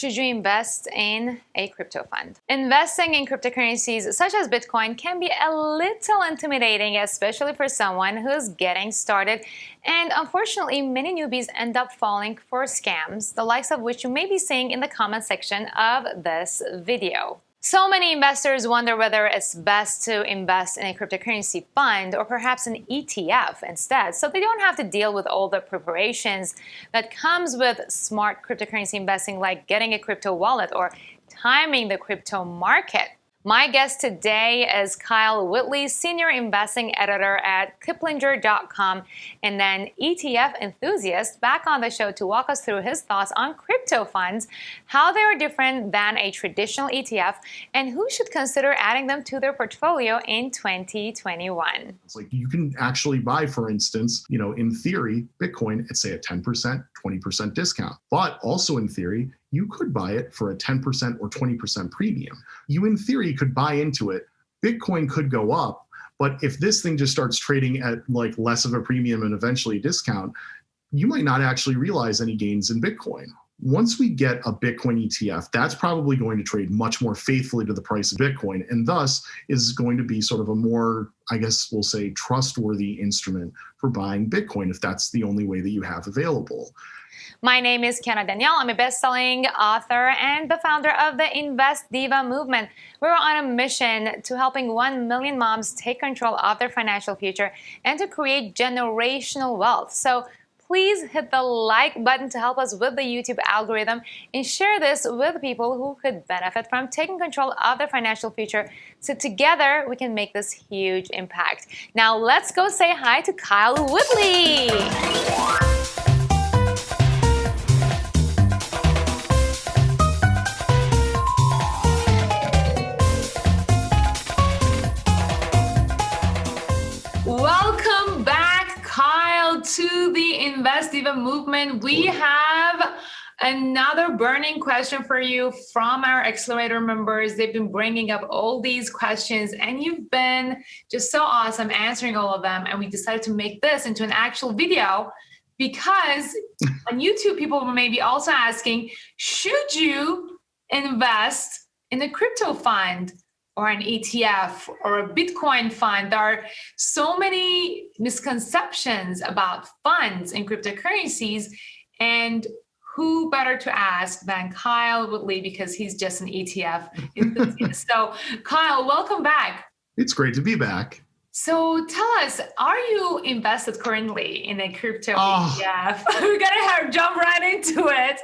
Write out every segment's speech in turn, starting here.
should you invest in a crypto fund? Investing in cryptocurrencies such as Bitcoin can be a little intimidating, especially for someone who's getting started. And unfortunately, many newbies end up falling for scams, the likes of which you may be seeing in the comment section of this video. So many investors wonder whether it's best to invest in a cryptocurrency fund or perhaps an ETF instead, so they don't have to deal with all the preparations that comes with smart cryptocurrency investing, like getting a crypto wallet or timing the crypto market. My guest today is Kyle Woodley, Senior Investing Editor at Kiplinger.com, and then ETF enthusiast, back on the show to walk us through his thoughts on crypto funds, how they are different than a traditional ETF, and who should consider adding them to their portfolio in 2021. It's like you can actually buy, for instance, in theory, Bitcoin at say a 10%, 20% discount, but also in theory, you could buy it for a 10% or 20% premium. You, in theory, could buy into it. Bitcoin could go up, but if this thing just starts trading at like less of a premium and eventually a discount, you might not actually realize any gains in Bitcoin. Once we get a Bitcoin ETF, that's probably going to trade much more faithfully to the price of Bitcoin, and thus is going to be sort of a more, I guess we'll say, trustworthy instrument for buying Bitcoin if that's the only way that you have available. My name is Kiana Danial. I'm a best-selling author and the founder of the Invest Diva movement. We're on a mission to helping 1 million moms take control of their financial future and to create generational wealth. So please hit the like button to help us with the YouTube algorithm and share this with people who could benefit from taking control of their financial future, so together we can make this huge impact. Now let's go say hi to Kyle Woodley. Welcome back, Kyle, to the Invest Diva movement. We have another burning question for you from our Accelerator members. They've been bringing up all these questions, and you've been just so awesome answering all of them. And we decided to make this into an actual video because on YouTube, people were maybe also asking, should you invest in a crypto fund or an ETF or a Bitcoin fund? There are so many misconceptions about funds and cryptocurrencies, and who better to ask than Kyle Woodley, because he's just an ETF enthusiast. So Kyle, welcome back. It's great to be back. So tell us, are you invested currently in a crypto ETF? We're gonna jump right into it.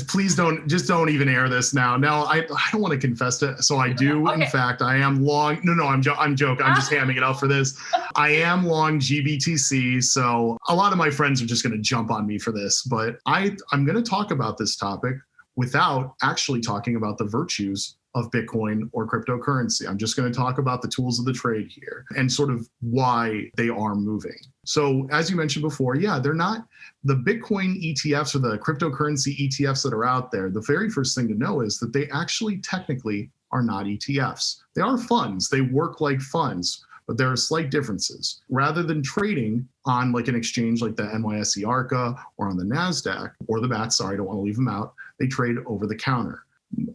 Please don't even air this now. No, I don't want to confess it. So I do, okay. In fact, I am long. No, I'm joking. I'm just hamming it up for this. I am long GBTC. So a lot of my friends are just going to jump on me for this, but I'm going to talk about this topic without actually talking about the virtues of Bitcoin or cryptocurrency. I'm just going to talk about the tools of the trade here and sort of why they are moving. So as you mentioned before, they're not the Bitcoin ETFs or the cryptocurrency ETFs that are out there. The very first thing to know is that they actually technically are not ETFs. They are funds. They work like funds, but there are slight differences. Rather than trading on like an exchange like the NYSE Arca or on the NASDAQ or the BATS, sorry, I don't want to leave them out, they trade over the counter.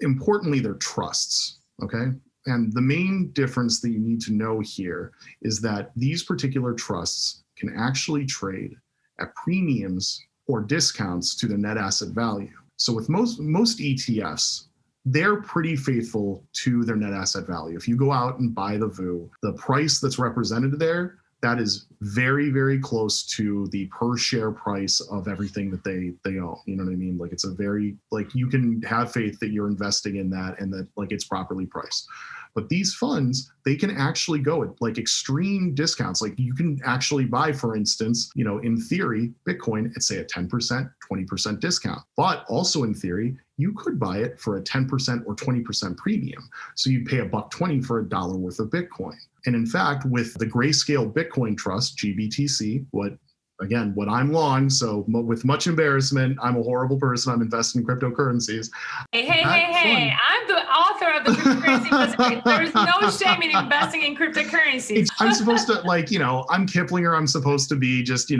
Importantly, they're trusts, okay? And the main difference that you need to know here is that these particular trusts can actually trade at premiums or discounts to their net asset value. So with most ETFs, they're pretty faithful to their net asset value. If you go out and buy the VOO, the price that's represented there, that is very, very close to the per share price of everything that they own. You know what I mean? Like it's a very, like you can have faith that you're investing in that and that like it's properly priced. But these funds, they can actually go at like extreme discounts. Like you can actually buy, for instance, in theory, Bitcoin at say a 10%, 20% discount. But also in theory, you could buy it for a 10% or 20% premium. So you'd pay $1.20 for $1 worth of Bitcoin. And in fact, with the Grayscale Bitcoin Trust, GBTC, what again, when I'm long, so with much embarrassment, I'm a horrible person. I'm investing in cryptocurrencies. Hey. I'm the author of the cryptocurrency wizard. There's no shame in investing in cryptocurrencies. I'm supposed to, like, I'm Kiplinger. I'm supposed to be just,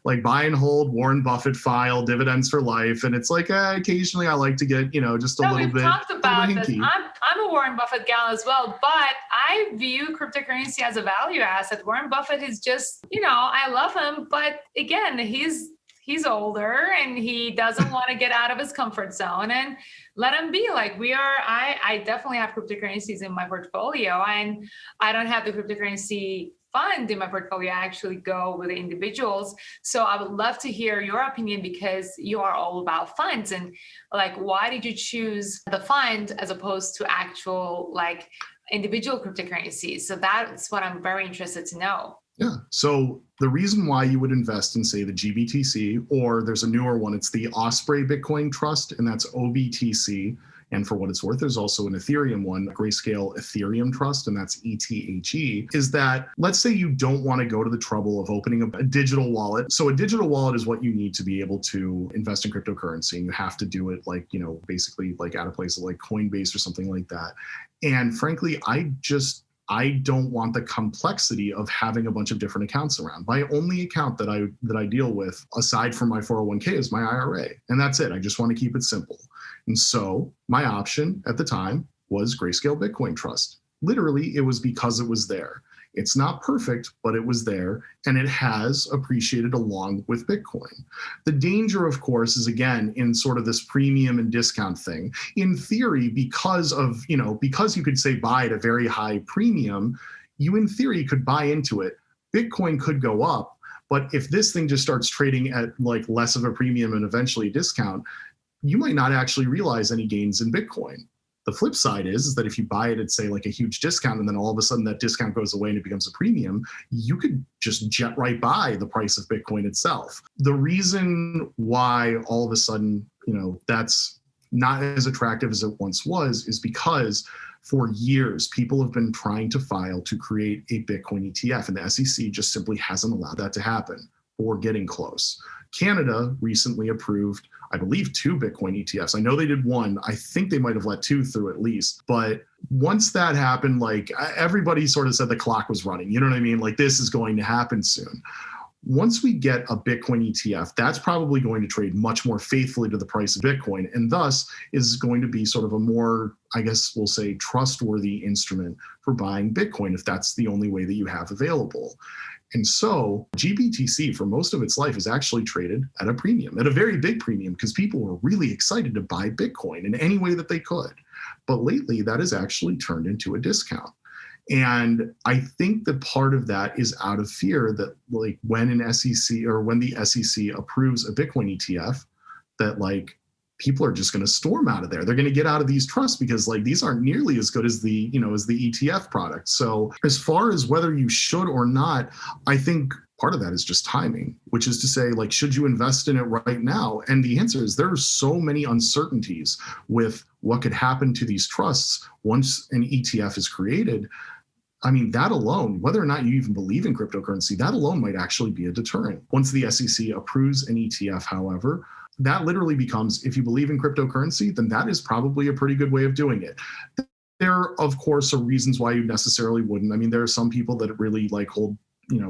like buy and hold, Warren Buffett file, dividends for life. And it's like, occasionally I like to get, just a little bit. We've talked about this. I'm a Warren Buffett gal as well, but I view cryptocurrency as a value asset. Warren Buffett is just, I love him, but again, he's older and he doesn't want to get out of his comfort zone, and let him be. Like I definitely have cryptocurrencies in my portfolio, and I don't have the cryptocurrency fund in my portfolio. I actually go with the individuals. So I would love to hear your opinion, because you are all about funds, and like, why did you choose the fund as opposed to actual like individual cryptocurrencies? So that's what I'm very interested to know. Yeah. So the reason why you would invest in, say, the GBTC, or there's a newer one, it's the Osprey Bitcoin Trust, and that's OBTC. And for what it's worth, there's also an Ethereum one, Grayscale Ethereum Trust, and that's ETHE, is that, let's say you don't want to go to the trouble of opening a digital wallet. So a digital wallet is what you need to be able to invest in cryptocurrency. And you have to do it like, basically like at a place like Coinbase or something like that. And frankly, I don't want the complexity of having a bunch of different accounts around. My only account that I deal with, aside from my 401k, is my IRA. And that's it. I just want to keep it simple. And so my option at the time was Grayscale Bitcoin Trust. Literally, it was because it was there. It's not perfect, but it was there, and it has appreciated along with Bitcoin. The danger, of course, is again in sort of this premium and discount thing. In theory, because you could say buy at a very high premium, you in theory could buy into it. Bitcoin could go up, but if this thing just starts trading at like less of a premium and eventually a discount, you might not actually realize any gains in Bitcoin. The flip side is that if you buy it at, say, like a huge discount, and then all of a sudden that discount goes away and it becomes a premium, you could just jet right by the price of Bitcoin itself. The reason why all of a sudden, that's not as attractive as it once was is because for years, people have been trying to file to create a Bitcoin ETF, and the SEC just simply hasn't allowed that to happen, or getting close. Canada recently approved, I believe, 2 Bitcoin ETFs. I know they did one. I think they might have let 2 through at least. But once that happened, like everybody sort of said the clock was running. You know what I mean? Like this is going to happen soon. Once we get a Bitcoin ETF, that's probably going to trade much more faithfully to the price of Bitcoin, and thus is going to be sort of a more, I guess we'll say, trustworthy instrument for buying Bitcoin if that's the only way that you have available. And so GBTC, for most of its life, is actually traded at a premium, at a very big premium, because people were really excited to buy Bitcoin in any way that they could. But lately, that has actually turned into a discount. And I think that part of that is out of fear that, like, when the SEC approves a Bitcoin ETF, that like people are just going to storm out of there. They're going to get out of these trusts because like these aren't nearly as good as the ETF product. So as far as whether you should or not, I think part of that is just timing, which is to say, like, should you invest in it right now? And the answer is there are so many uncertainties with what could happen to these trusts once an ETF is created. I mean, that alone, whether or not you even believe in cryptocurrency, that alone might actually be a deterrent. Once the SEC approves an ETF, however, that literally becomes, if you believe in cryptocurrency, then that is probably a pretty good way of doing it. There, of course, are reasons why you necessarily wouldn't. I mean, there are some people that really like hold,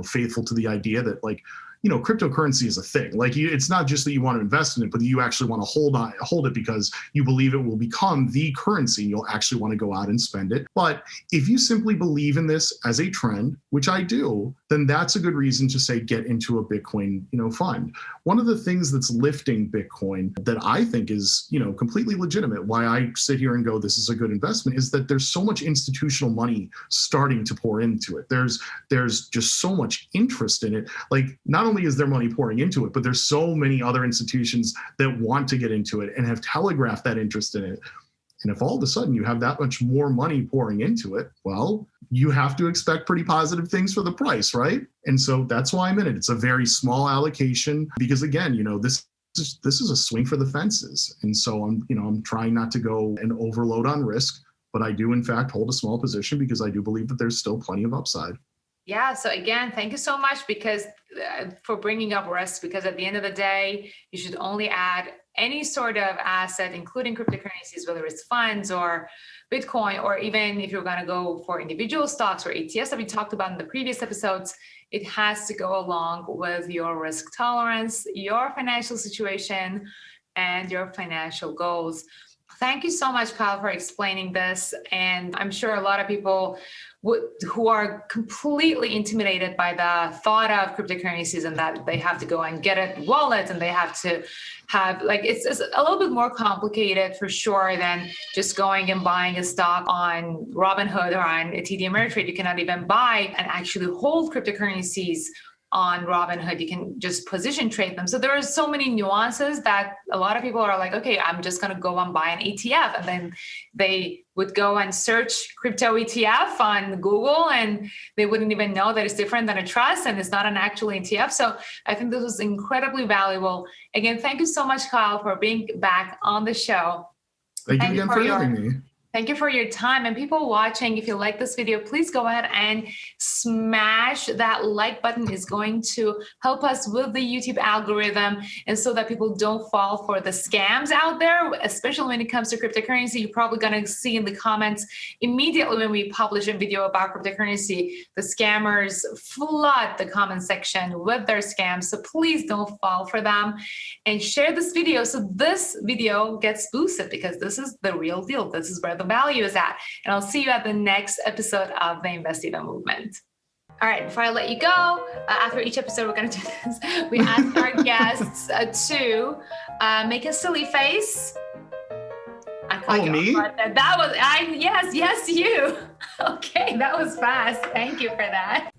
faithful to the idea that like, cryptocurrency is a thing. Like it's not just that you want to invest in it, but you actually want to hold it because you believe it will become the currency and you'll actually want to go out and spend it. But if you simply believe in this as a trend, which I do, then that's a good reason to say get into a Bitcoin, fund. One of the things that's lifting Bitcoin that I think is, completely legitimate, why I sit here and go, this is a good investment, is that there's so much institutional money starting to pour into it. There's just so much interest in it. Like, not only is there money pouring into it, but there's so many other institutions that want to get into it and have telegraphed that interest in it. And if all of a sudden you have that much more money pouring into it, well, you have to expect pretty positive things for the price, right? And so that's why I'm in it. It's a very small allocation because, again, this is a swing for the fences. And so I'm trying not to go and overload on risk, but I do in fact hold a small position because I do believe that there's still plenty of upside. Yeah. So again, thank you so much because for bringing up risk, because at the end of the day, you should only add any sort of asset, including cryptocurrencies, whether it's funds or Bitcoin, or even if you're going to go for individual stocks or ETFs that we talked about in the previous episodes, it has to go along with your risk tolerance, your financial situation, and your financial goals. Thank you so much, Kyle, for explaining this. And I'm sure a lot of people who are completely intimidated by the thought of cryptocurrencies and that they have to go and get a wallet and they have to have, like, it's a little bit more complicated for sure than just going and buying a stock on Robinhood or on TD Ameritrade. You cannot even buy and actually hold cryptocurrencies on Robinhood. You can just position trade them. So there are so many nuances that a lot of people are like, okay, I'm just going to go and buy an ETF. And then they would go and search crypto ETF on Google and they wouldn't even know that it's different than a trust and it's not an actual ETF. So I think this was incredibly valuable. Again, thank you so much, Kyle, for being back on the show. Thank you again for having me. Thank you for your time. And people watching, if you like this video, please go ahead and smash that like button. It's going to help us with the YouTube algorithm, and so that people don't fall for the scams out there, especially when it comes to cryptocurrency. You're probably going to see in the comments immediately when we publish a video about cryptocurrency, the scammers flood the comment section with their scams. So please don't fall for them and share this video so this video gets boosted, because this is the real deal. This is where the value is at. And I'll see you at the next episode of the Invest Diva movement. All right, before I let you go, after each episode, we're going to do this. We ask our guests to make a silly face. I caught you me? That was, yes, you. Okay, that was fast. Thank you for that.